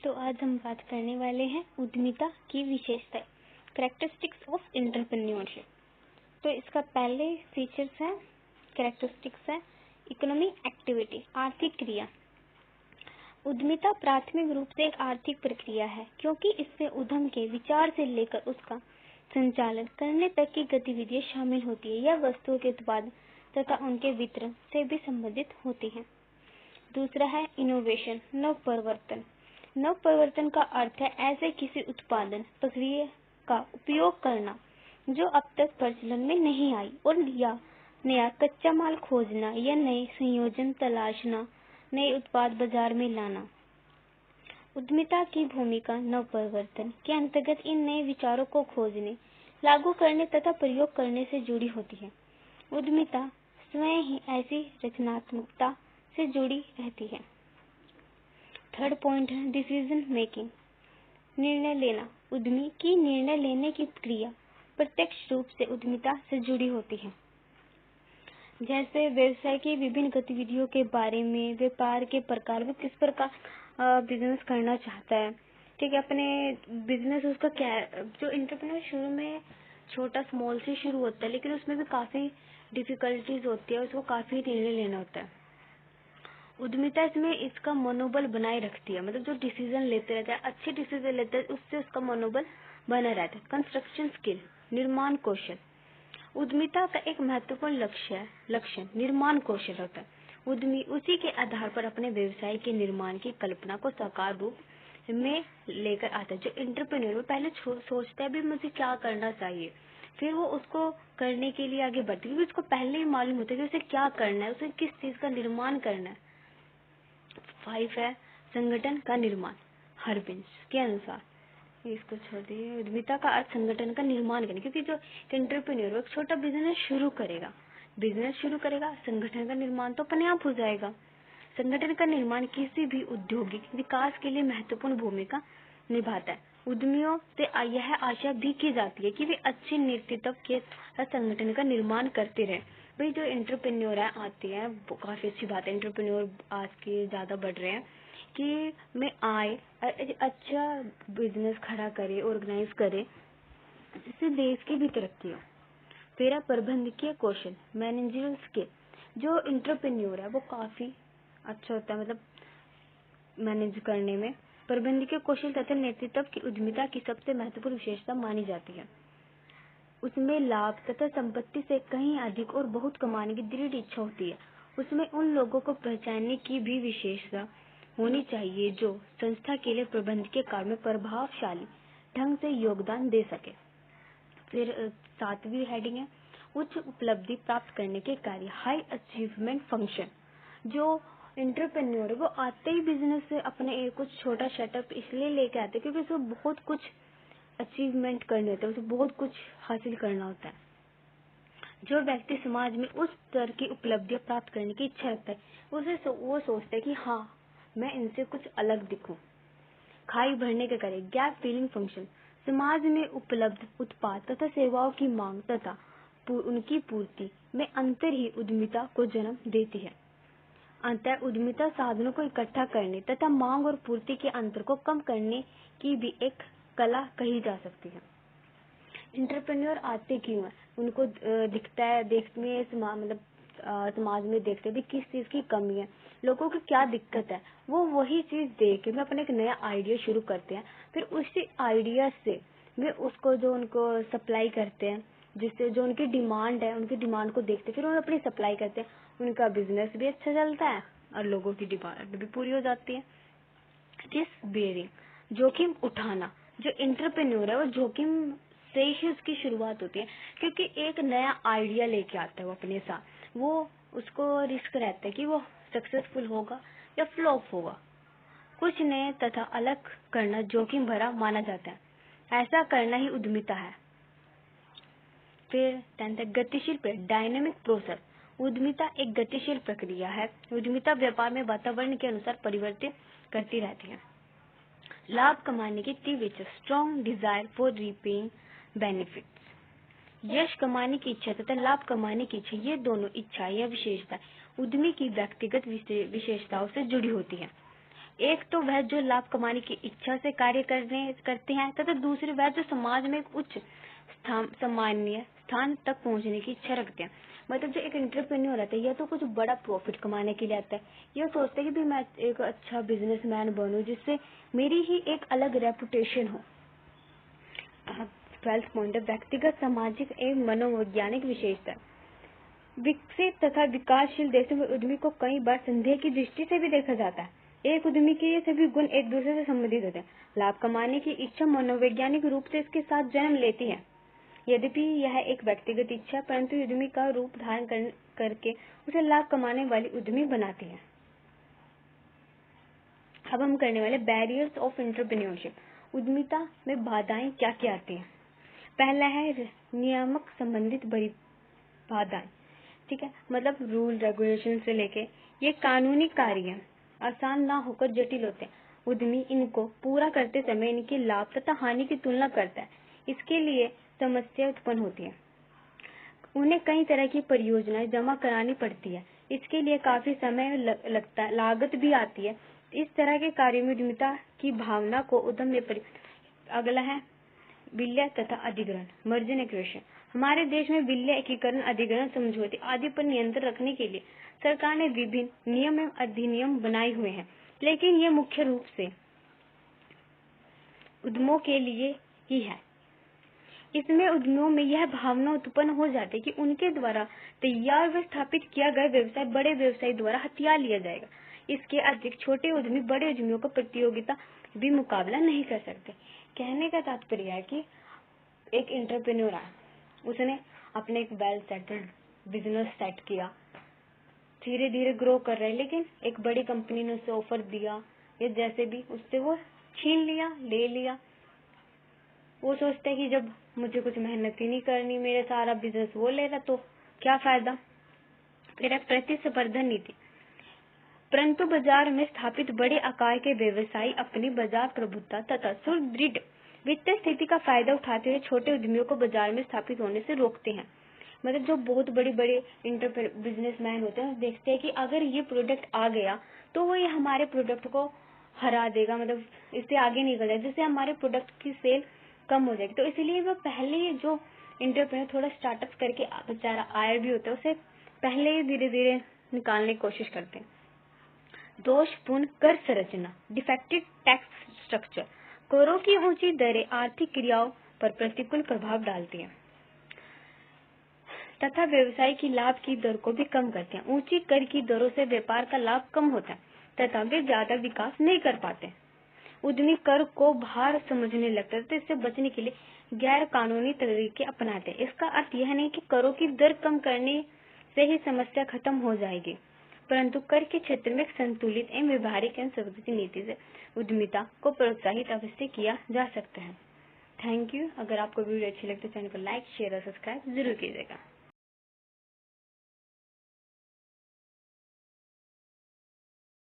तो आज हम बात करने वाले हैं उद्यमिता की विशेषताएं, कैरेक्टरिस्टिक्स ऑफ एंटरप्रेन्योरशिप। तो इसका पहले फीचर्स है, कैरेक्टरिस्टिक्स है इकोनॉमिक एक्टिविटी, आर्थिक क्रिया। उद्यमिता प्राथमिक रूप से एक आर्थिक प्रक्रिया है क्योंकि इसमें उद्यम के विचार से लेकर उसका संचालन करने तक की गतिविधियां शामिल होती है। यह वस्तुओं के उत्पादन तथा उनके वितरण से भी संबंधित होती है। दूसरा है इनोवेशन, नवप्रवर्तन। नवप्रवर्तन का अर्थ है ऐसे किसी उत्पादन प्रक्रिया का उपयोग करना जो अब तक प्रचलन में नहीं आई और या नया कच्चा माल खोजना या नए संयोजन तलाशना, नए उत्पाद बाजार में लाना। उद्यमिता की भूमिका नवप्रवर्तन के अंतर्गत इन नए विचारों को खोजने, लागू करने तथा प्रयोग करने से जुड़ी होती है। उद्यमिता स्वयं ही ऐसी रचनात्मकता से जुड़ी रहती है। थर्ड पॉइंट है डिसीजन मेकिंग, निर्णय लेना। उद्यमी की निर्णय लेने की क्रिया प्रत्यक्ष रूप से उद्यमिता से जुड़ी होती है। जैसे व्यवसाय की विभिन्न गतिविधियों के बारे में, व्यापार के प्रकार, वो किस प्रकार बिजनेस करना चाहता है, ठीक है, अपने बिजनेस उसका क्या, जो एंटरप्रेन्योर शुरू में छोटा स्मॉल से शुरू होता है लेकिन उसमें भी काफी डिफिकल्टीज होती है, उसको काफी निर्णय लेना होता है। उद्यमिता इसमें इसका मनोबल बनाए रखती है, मतलब जो डिसीजन लेते रहता है, अच्छे डिसीजन लेते हैं, उससे उसका मनोबल बना रहता है। कंस्ट्रक्शन स्किल, निर्माण कौशल। उद्यमिता का एक महत्वपूर्ण लक्षण निर्माण कौशल होता है। उद्यमी उसी के आधार पर अपने व्यवसाय के निर्माण की कल्पना को साकार रूप में लेकर आता है। जो एंटरप्रेन्योर पहले सोचता है भी मुझे क्या करना चाहिए, फिर वो उसको करने के लिए आगे बढ़ती है, क्योंकि उसको पहले ही मालूम होता है कि उसे क्या करना है, उसे किस चीज का निर्माण करना है। 5 है संगठन का निर्माण, हर्बिन्स के अनुसार। इसको छोड़ दिए। उद्यमिता का अर्थ संगठन का निर्माण करना, क्योंकि जो एंटरप्रेन्योर एक छोटा बिजनेस शुरू करेगा, संगठन का निर्माण तो अपने आप हो जाएगा। संगठन का निर्माण किसी भी औद्योगिक विकास के लिए महत्वपूर्ण भूमिका निभाता है। उद्यमियों से यह आशा भी की जाती है कि वे अच्छे नेतृत्व के संगठन का निर्माण करते रहे। भाई जो एंटरप्रेन्योर आते हैं वो काफी अच्छी बात है, एंटरप्रेन्योर आज के ज्यादा बढ़ रहे हैं कि मैं आए अच्छा बिजनेस खड़ा करे, ऑर्गेनाइज करे, जिससे देश की भी तरक्की हो। फिर प्रबंधकीय कौशल, मैनेजरियल स्किल। जो एंटरप्रेन्योर है वो काफी अच्छा होता है, मतलब मैनेज करने में। प्रबंधकीय कौशल तथा नेतृत्व की उद्यमिता की सबसे महत्वपूर्ण विशेषता मानी जाती है। उसमें लाभ तथा संपत्ति से कहीं अधिक और बहुत कमाने की दृढ़ इच्छा होती है। उसमें उन लोगों को पहचानने की भी विशेषता होनी चाहिए जो संस्था के लिए प्रबंधकीय कार्य में प्रभावशाली ढंग से योगदान दे सके। फिर 7वीं हेडिंग है उच्च उपलब्धि प्राप्त करने के कार्य, हाई अचीवमेंट फंक्शन। जो एंटरप्रेन्योर है वो आते ही बिजनेस से अपने कुछ छोटा सेटअप इसलिए लेके आते हैं क्योंकि उसको बहुत कुछ अचीवमेंट करने होते हैं, उसे बहुत कुछ हासिल करना होता है। जो व्यक्ति समाज में उस स्तर की उपलब्धियां प्राप्त करने की इच्छा रखता है, वो सोचता है कि हाँ मैं इनसे कुछ अलग दिखूं। खाई भरने के कार्य, गैप फिलिंग फंक्शन। समाज में उपलब्ध उत्पाद तथा सेवाओं की मांग तथा उनकी पूर्ति में अंतर ही उद्यमिता को जन्म देती है। अंतर उद्यमिता साधनों को इकट्ठा करने तथा मांग और पूर्ति के अंतर को कम करने की भी एक कला कही जा सकती है। एंटरप्रेन्योर आते क्यों है, उनको दिखता है, मतलब समाज में देखते भी किस चीज की कमी है, लोगों की क्या दिक्कत है, वो वही चीज देख के अपना एक नया आइडिया शुरू करते हैं। फिर उसी आइडिया से वे उसको जो उनको सप्लाई करते हैं, जिससे जो उनकी डिमांड है, उनकी डिमांड को देखते फिर वो अपनी सप्लाई करते हैं। उनका बिजनेस भी अच्छा चलता है और लोगों की डिमांड भी पूरी हो जाती है। रिस्क बेयरिंग, जोखिम उठाना। जो एंटरप्रेन्योर है वो जोखिम से ही उसकी शुरुआत होती है, क्योंकि एक नया आइडिया लेके आता है वो अपने साथ, वो उसको रिस्क रहता है कि वो सक्सेसफुल होगा या फ्लॉप होगा। कुछ नए तथा अलग करना जोखिम भरा माना जाता है, ऐसा करना ही उद्यमिता है। फिर 10th गतिशील डायनेमिक प्रोसेस। उद्यमिता एक गतिशील प्रक्रिया है। उद्यमिता व्यापार में वातावरण के अनुसार परिवर्तित करती रहती है। लाभ कमाने की तीव्र इच्छा, strong desire for reaping benefits. यश कमाने की इच्छा तथा लाभ कमाने की इच्छा, ये दोनों इच्छा या विशेषता उद्यमी की व्यक्तिगत विशेषताओं से जुड़ी होती है। एक तो वह जो लाभ कमाने की इच्छा से कार्य करते हैं तथा दूसरे वह जो समाज में एक उच्च सम्मानीय स्थान तक पहुंचने की इच्छा रखते हैं। मतलब जो एक एंटरप्रेन्योर रहता है यह तो कुछ बड़ा प्रॉफिट कमाने के लिए आता है, यह सोचते हैं कि भी मैं एक अच्छा बिजनेसमैन बनूं जिससे मेरी ही एक अलग रेपुटेशन हो। 12th पॉइंट है व्यक्तिगत, सामाजिक एवं मनोवैज्ञानिक विशेषता। विकसित तथा विकासशील देशों में उद्यमी को कई बार संदेह की दृष्टि से भी देखा जाता है। एक उद्यमी के ये सभी गुण एक दूसरे से संबंधित होते हैं। लाभ कमाने की इच्छा मनोवैज्ञानिक रूप से इसके साथ जन्म लेती है। यद्यपि यह एक व्यक्तिगत इच्छा परंतु उद्यमी का रूप धारण करके उसे लाभ कमाने वाली उद्यमी बनाती है। अब हम करने वाले बैरियर्स ऑफ एंटरप्रेन्योरशिप। उद्यमिता में बाधाएं क्या क्या आती हैं। पहला है नियामक संबंधित बड़ी बाधाएं। ठीक है, मतलब रूल रेगुलेशन से लेके ये कानूनी कार्य आसान ना होकर जटिल होते हैं। उद्यमी इनको पूरा करते समय इनके लाभ तथा हानि की तुलना करता है, इसके लिए समस्या उत्पन्न होती है। उन्हें कई तरह की परियोजनाएं जमा करानी पड़ती है, इसके लिए काफी समय लगता है, लागत भी आती है। इस तरह के कार्य में उद्यमिता की भावना को उद्यम में अगला है विलय तथा अधिग्रहण, मर्जर एक्विजिशन। हमारे देश में विलय, एकीकरण, अधिग्रहण, समझौते आदि पर नियंत्रण रखने के लिए सरकार ने विभिन्न नियम एवं अधिनियम बनाए हुए हैं, लेकिन ये मुख्य रूप से उद्यमों के लिए ही है। इसमें उद्यमियों में यह भावना उत्पन्न हो जाती है कि उनके द्वारा तैयार व स्थापित किया गया व्यवसाय बड़े व्यवसायी द्वारा हथिया लिया जाएगा। इसके अतिरिक्त छोटे उद्यमी बड़े उद्यमियों को प्रतियोगिता भी मुकाबला नहीं कर सकते। कहने का तात्पर्य है कि एक एंटरप्रेन्योर है, उसने अपने एक वेल सेटल्ड बिजनेस सेट किया, धीरे धीरे ग्रो कर रहे, लेकिन एक बड़ी कंपनी ने उसे ऑफर दिया या जैसे भी उससे वो छीन लिया, ले लिया। वो सोचते हैं कि जब मुझे कुछ मेहनत ही नहीं करनी, मेरा सारा बिजनेस वो ले रहा, तो क्या फायदा। फिर है प्रतिस्पर्धा नीति। परंतु बाजार में स्थापित बड़े आकार के व्यवसायी अपनी बाजार प्रभुत्व तथा सुदृढ़ वित्तीय स्थिति का फायदा उठाते हुए छोटे उद्यमियों को बाजार में स्थापित होने से रोकते हैं। मतलब जो बहुत बड़े बड़े बिजनेसमैन होते हैं देखते हैं कि अगर ये प्रोडक्ट आ गया तो वो ये हमारे प्रोडक्ट को हरा देगा, मतलब इससे आगे निकल जाएगा, जिससे हमारे प्रोडक्ट की सेल कम हो जाएगी। तो इसीलिए वो पहले जो एंटरप्रेन्योर थोड़ा स्टार्टअप करके बेचारा आया भी होता है, उसे पहले ही धीरे धीरे निकालने की कोशिश करते हैं। दोषपूर्ण कर संरचना, डिफेक्टिव टैक्स स्ट्रक्चर। करों की ऊंची दरें आर्थिक क्रियाओं पर प्रतिकूल प्रभाव डालती हैं तथा व्यवसाय की लाभ की दर को भी कम करते हैं। ऊंची कर की दरों से व्यापार का लाभ कम होता है तथा वे ज्यादा विकास नहीं कर पाते। उद्यमी कर को भार समझने लगते हैं, तो इससे बचने के लिए गैर कानूनी तरीके अपनाते हैं। इसका अर्थ यह नहीं कि करों की दर कम करने से ही समस्या खत्म हो जाएगी, परंतु कर के क्षेत्र में संतुलित एवं व्यवहारिक एवं संस्कृति नीति से उद्यमिता को प्रोत्साहित अवश्य किया जा सकता है। Thank you. अगर आपको वीडियो अच्छी लगे तो चैनल को लाइक, शेयर और सब्सक्राइब जरूर कीजिएगा।